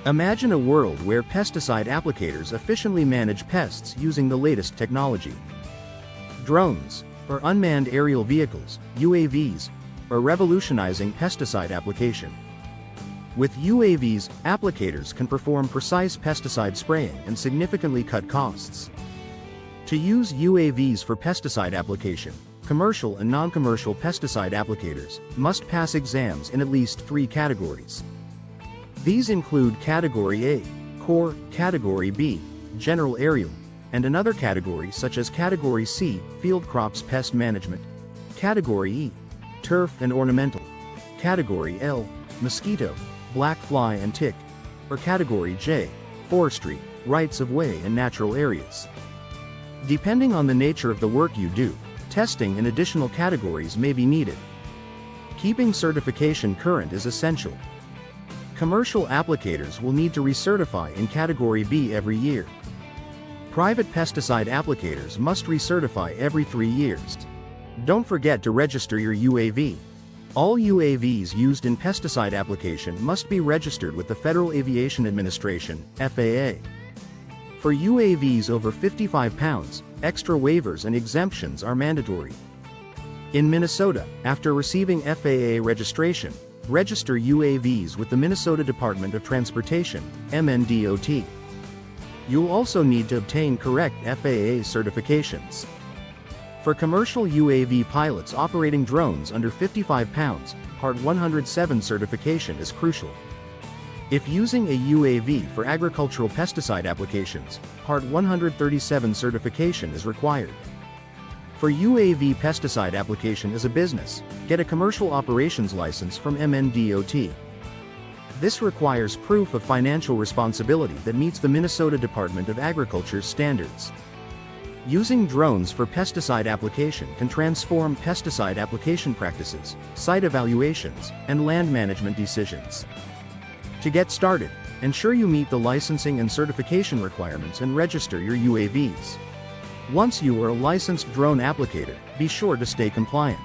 Imagine a world where pesticide applicators efficiently manage pests using the latest technology. Drones, or unmanned aerial vehicles, UAVs, are revolutionizing pesticide application. With UAVs, applicators can perform precise pesticide spraying and significantly cut costs. To use UAVs for pesticide application, commercial and non-commercial pesticide applicators must pass exams in at least 3 categories. These include Category A, Core, Category B, General Aerial, and another category such as Category C, Field Crops Pest Management, Category E, Turf and Ornamental, Category L, Mosquito, Black Fly and Tick, or Category J, Forestry, Rights of Way and Natural Areas. Depending on the nature of the work you do, testing in additional categories may be needed. Keeping certification current is essential. Commercial applicators will need to recertify in Category B every year. Private pesticide applicators must recertify every 3 years. Don't forget to register your UAV. All UAVs used in pesticide application must be registered with the Federal Aviation Administration, FAA. For UAVs over 55 pounds, extra waivers and exemptions are mandatory. In Minnesota, after receiving FAA registration, register UAVs with the Minnesota Department of Transportation, MNDOT. You'll also need to obtain correct FAA certifications. For commercial UAV pilots operating drones under 55 pounds, Part 107 certification is crucial. If using a UAV for agricultural pesticide applications, Part 137 certification is required. For UAV pesticide application as a business, get a commercial operations license from MNDOT. This requires proof of financial responsibility that meets the Minnesota Department of Agriculture's standards. Using drones for pesticide application can transform pesticide application practices, site evaluations, and land management decisions. To get started, ensure you meet the licensing and certification requirements and register your UAVs. Once you are a licensed drone applicator, be sure to stay compliant.